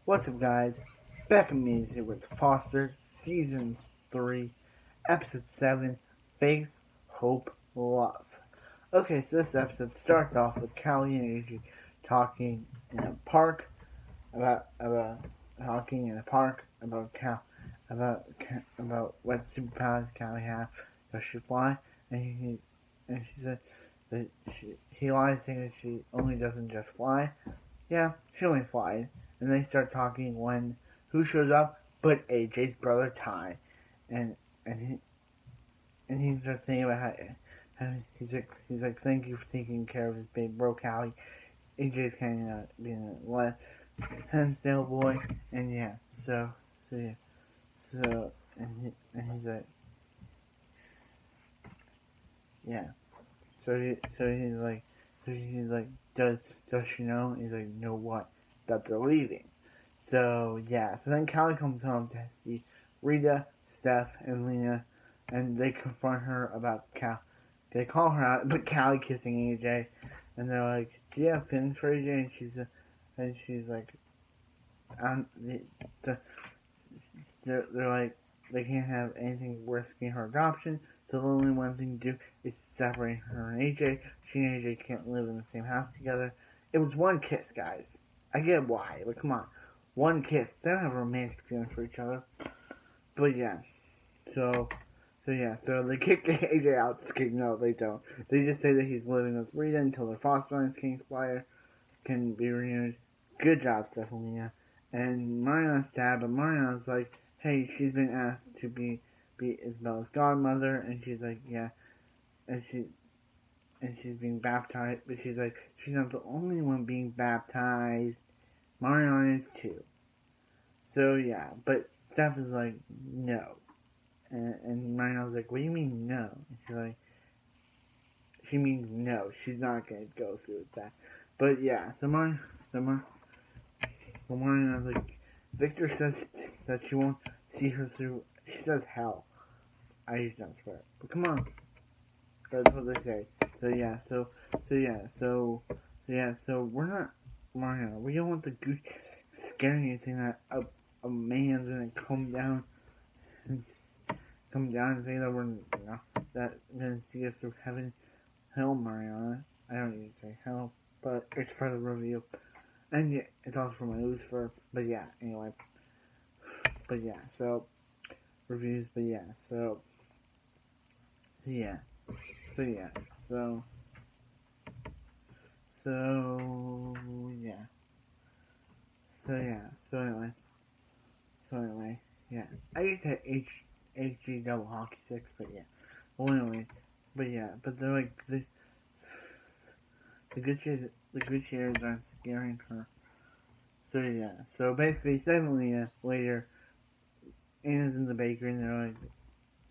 What's up, guys? Back in me here with Foster, Season 3, Episode 7, Faith, Hope, Love. Okay, so this episode starts off with Callie and AJ talking in a park about talking in a park about what superpowers Callie has. Does she fly? And she said that he lies saying that she only doesn't just fly. Yeah, she only flies. And they start talking when who shows up but AJ's brother Ty, and and he and he starts saying about how he's like thank you for taking care of his big bro Callie. AJ's kind of being a less Hensdale boy, and yeah, so yeah, so and he's like yeah, so he's like does she know? He's like know what that they're leaving. So yeah, so then Callie comes home to see Rita, Steph, and Lena, and they confront her about Cal. They call her out, but Callie kissing AJ, and they're like, "Do you have feelings for AJ?" And she's like, the, they're like, they can't have anything risking her adoption. So the only one thing to do is separate her and AJ. She and AJ can't live in the same house together. It was one kiss, guys. I get why. Like, come on. One kiss. They don't have romantic feelings for each other. But yeah. So they kick AJ out. No, they don't. They just say that he's living with Rita until their foster King's Flyer can be renewed. Good job, Stephania. And Mariana's sad, but Mariana's like, hey, she's been asked to be Isabella's godmother, and she's like, yeah, and she's being baptized, but she's like, she's not the only one being baptized. Mariana is too. So yeah, but Steph is like, no, and Mariana's like, what do you mean no? And she's like, she means no, she's not gonna go through with that. But yeah, so Mariana's like, Victor says that she won't see her through. She says hell. I usually don't swear, but come on, that's what they say. So we're not Mariana. We don't want the goose scaring you, saying that a man's gonna and come down and say that we're that gonna see us through heaven, hell, Mariana. I don't need to say hell, but it's for the review, and yeah, it's also for my Lucifer. But yeah, anyway. But yeah, so reviews. But yeah, yeah, so yeah, so so yeah, so yeah, so anyway, yeah. I used to HG double hockey sticks, but yeah. Well, anyway, but yeah, but they're like the good cheers aren't scaring her. So yeah, so basically, suddenly later, Anna's in the bakery and they're like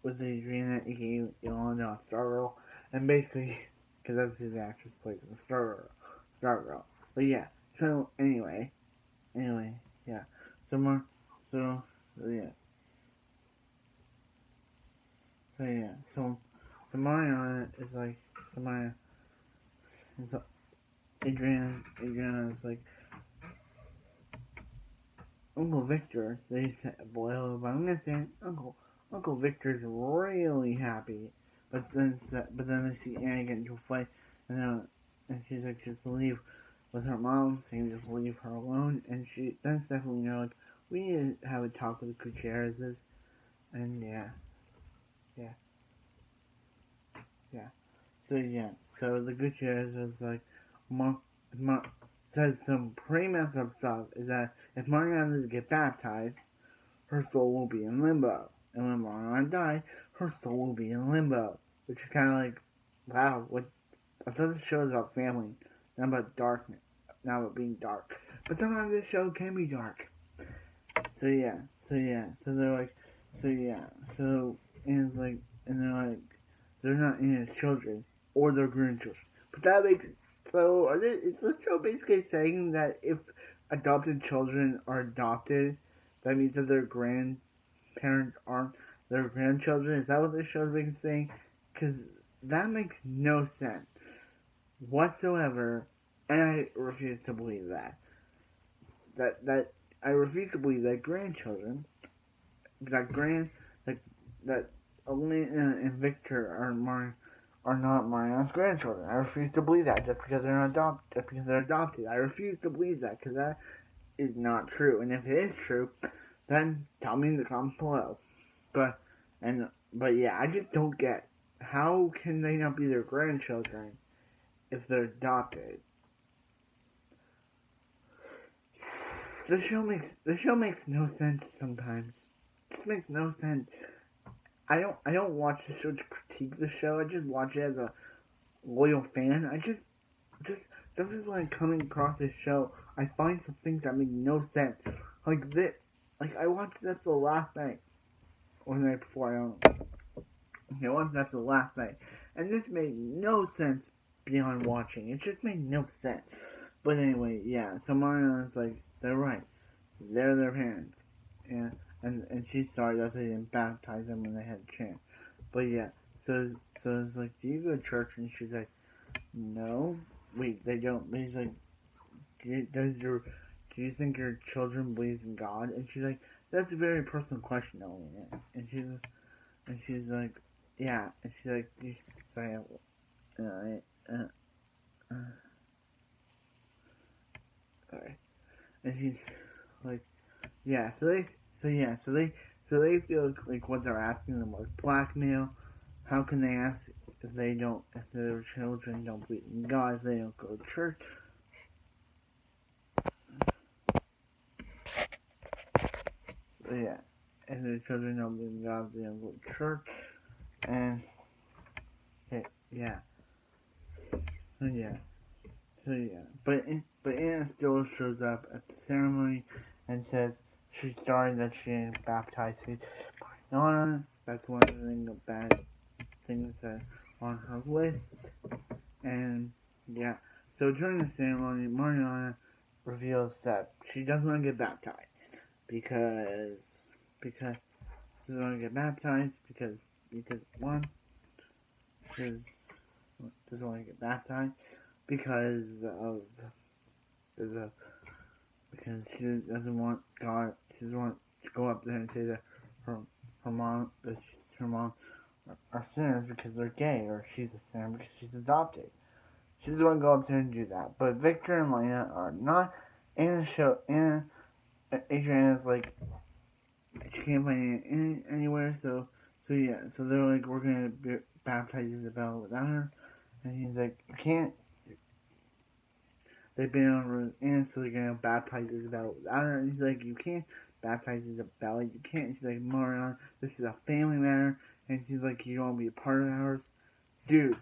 with Adriana, aka Yolanda on Stargirl, and basically, because that's who the actress plays in Stargirl. But yeah, so anyway, yeah. So more, so yeah, so yeah, so Mariana is like, so Mariana is Adriana's like, Uncle Victor, they said, boy, but I'm gonna say Uncle Victor's really happy, but then they see Annie get into a fight, and she's like, just leave with her mom, saying just leave her alone, and then Stephanie, like, we need to have a talk with the Gutierrezes, and yeah, yeah. So the Gutierrez is like, says some pretty messed up stuff, is that if Mariana doesn't get baptized, her soul will be in limbo. And when Mariana dies, her soul will be in limbo. Which is kind of like, wow, what? I thought this show was about family, not about darkness, not about being dark. But sometimes this show can be dark. So they're like, and it's like, and they're like, they're not in his children or their grandchildren. But that makes, is this show basically saying that if adopted children are adopted, that means that their grandparents aren't their grandchildren? Is that what this show is basically saying? Because that makes no sense whatsoever, and I refuse to believe that. That I refuse to believe that grandchildren, that grand, that Elena and Victor are not Mariana's grandchildren. I refuse to believe that just because they're adopted. I refuse to believe that because that is not true. And if it is true, then tell me in the comments below. But yeah, I just don't get how can they not be their grandchildren if they're adopted. The show makes no sense sometimes. It just makes no sense. I don't watch the show to critique the show. I just watch it as a loyal fan. I just sometimes when I'm coming across this show, I find some things that make no sense. Like this. Like I watched that the last night. Or the night before, I don't know. I watched that the last night. And this made no sense beyond watching. It just made no sense. But anyway, yeah. So Mariana's like, they're right. They're their parents. And she's sorry that they didn't baptize them when they had a chance. But yeah. So it's like, do you go to church? And she's like, no. Wait, they don't. He's like, do you think your children believes in God? And she's like, that's a very personal question, Elena. And she's like, yeah. And she's like, sorry, sorry. And she's like, yeah. So they feel like what they're asking them was blackmail. How can they ask if their children don't believe in God, if they don't go to church? Yeah, and their children don't believe in God, they don't go to church, and yeah, but Anna still shows up at the ceremony and says she's sorry that she didn't baptize Mariana. That's one of the bad things that on her list, and yeah. So during the ceremony, Mariana reveals that she doesn't want to get baptized because she doesn't want to get baptized because one, she doesn't want to get baptized because she doesn't want God. She doesn't want to go up there and say that her mom are sinners because they're gay, or she's a sinner because she's adopted. She doesn't want to go up there and do that. But Victor and Lena are not. Adriana's like, she can't find it anywhere, so yeah, so they're like, we're gonna baptize Isabel without her, and he's like, you can't. They've been on and so they're gonna baptize Isabel without her, and he's like, you can't baptize Isabel, you can't. And she's like, Mariana, this is a family matter, and she's like, you don't want to be a part of ours, dude.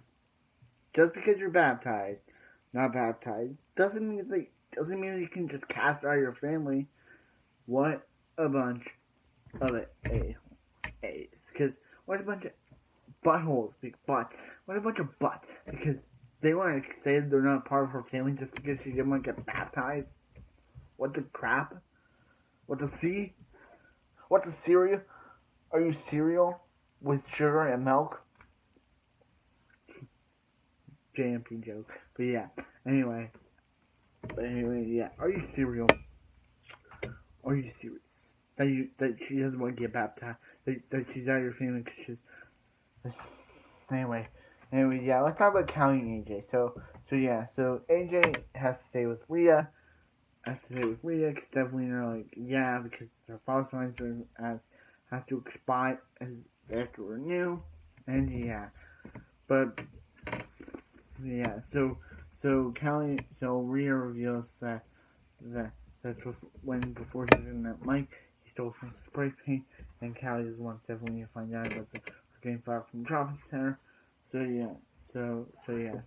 Just because you're not baptized, doesn't mean that you can just cast out your family. What a bunch of A's. Because what a bunch of buttholes, big butts. What a bunch of butts. Because they want to say they're not part of her family just because she didn't want to get baptized. What the crap? What the C? What the cereal? Are you cereal with sugar and milk? JMP joke. But yeah. Anyway, yeah. Are you cereal? Are you serious? That she doesn't want to get baptized? That she's out of your family because she's... Anyway, yeah. Let's talk about Callie and AJ. So AJ has to stay with Rhea. Because Evelina because her father's license has to expire, they have to renew, and yeah. But yeah, so Rhea reveals that before he was in that mic, he stole some spray paint, and Callie is the one Stephanie to find out about her getting fired from the shopping center. So yeah,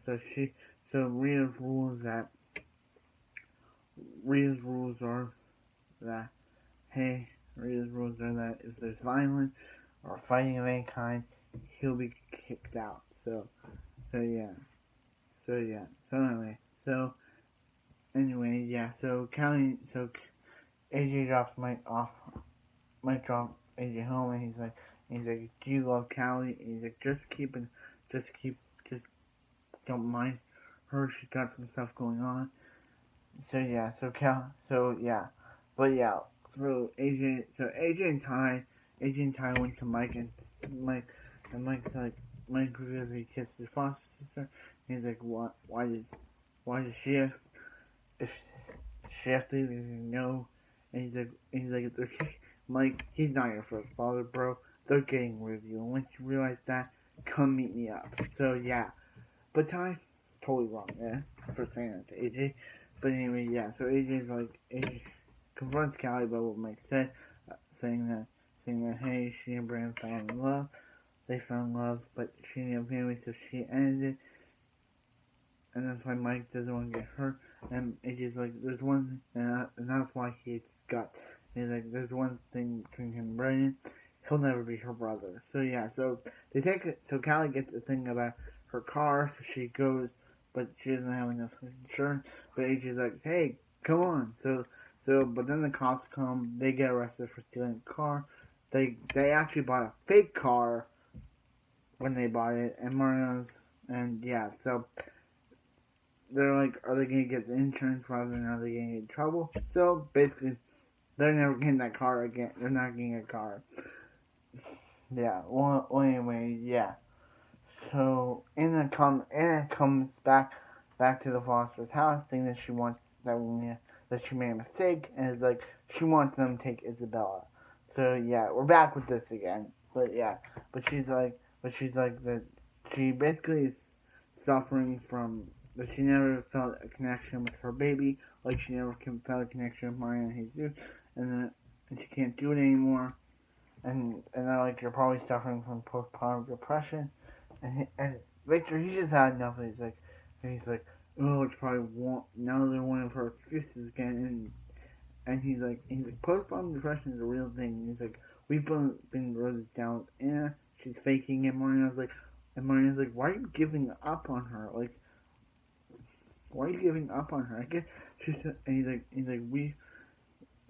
so Rhea's rules are that if there's violence or fighting of any kind, he'll be kicked out. So anyway, yeah. So AJ drops might drop AJ home, and he's like, do you love Callie? And he's like, just don't mind her. She's got some stuff going on. So yeah. But yeah, so AJ and Ty went to Mike, and Mike reveals he kissed his foster sister. He's like, what? Why does she have, if she have to leave? He's like, no. And he's like, Mike, he's not your first father, bro. They're getting rid of you. And once you realize that, come meet me up. So yeah, but Ty, totally wrong there for saying that to AJ. But anyway, yeah. So AJ confronts Callie about what Mike said, saying that hey, she and Brandon fell in love. They fell in love, but she didn't have family, so she ended it. And that's why Mike doesn't want to get hurt. And AJ's like, there's one, and that's why he hates guts. And he's like, there's one thing between him and Brandon. He'll never be her brother. So yeah, so they take it. So Callie gets the thing about her car, so she goes, but she doesn't have enough insurance. But AJ's like, hey, come on. But then the cops come. They get arrested for stealing a car. They actually bought a fake car when they bought it, and and yeah, so they're like, are they gonna get the insurance rather than are they gonna get in trouble? So basically, they're never getting that car again. They're not getting a car. Yeah. Well, anyway, yeah. So Anna comes back to the Foster's house, saying that she wants that she made a mistake, and is like she wants them to take Isabella. So yeah, we're back with this again. But yeah, she's like that she basically is suffering from that she never felt a connection with her baby, like she never felt a connection with Maria and Jesus, and she can't do it anymore. And they're like, you're probably suffering from postpartum depression. And Victor, he just had enough. And he's like, oh, it's probably another one of her excuses again. And he's like, postpartum depression is a real thing. He's like, we've been really down with Anna. She's faking it. Marina's like, why are you giving up on her? Like, why are you giving up on her? I guess and he's like,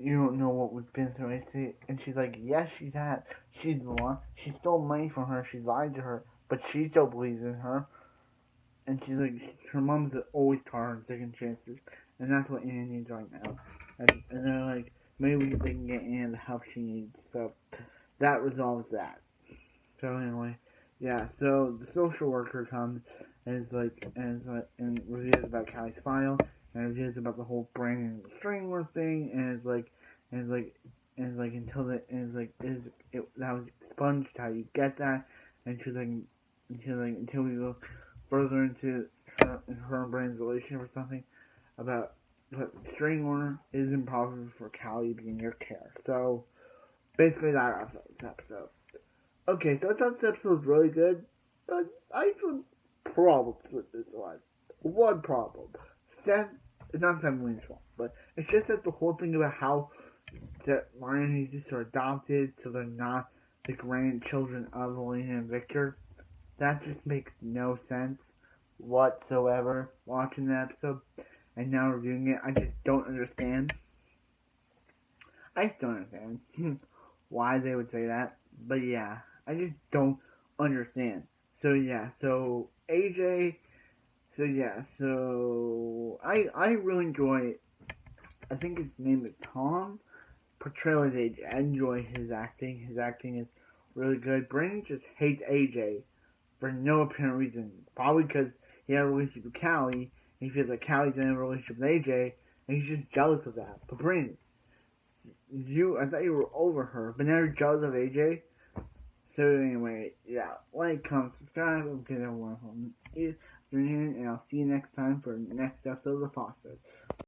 you don't know what we've been through. And she's like, yes, she's had. She's the one. She stole money from her. She lied to her, but she still believes in her. And she's like, her mom's always taught her second chances, and that's what Anna needs right now. And they're like, maybe they can get Anna the help she needs. So that resolves that. So anyway, yeah. So the social worker comes and reviews about Callie's file and reviews about the whole Brandon Strangler thing, and that was expunged. How you get that? And she's like, until we go further into her and Brandon's relationship or something about. But Strangler is improper for Callie to be in your care. So basically that wraps up this episode. Okay, so I thought this episode was really good, but I have some problems with this one. One problem. It's not Steph Williams' fault, but it's just that the whole thing about how that Maria and Jesus are adopted, so they're not the grandchildren of Elena and Victor. That just makes no sense whatsoever watching the episode and now reviewing it. I just don't understand. I just don't understand why they would say that. But yeah, I just don't understand. So yeah, so AJ, I really enjoy. I think his name is Tom. Portrayal as AJ. I enjoy his acting. His acting is really good. Brandon just hates AJ for no apparent reason. Probably because he had a relationship with Callie, and he feels like Callie didn't have a relationship with AJ, and he's just jealous of that. But Brandon, I thought you were over her, but now you're jealous of AJ. So anyway, yeah, like, comment, subscribe, and get everyone home. And I'll see you next time for the next episode of The Fosters.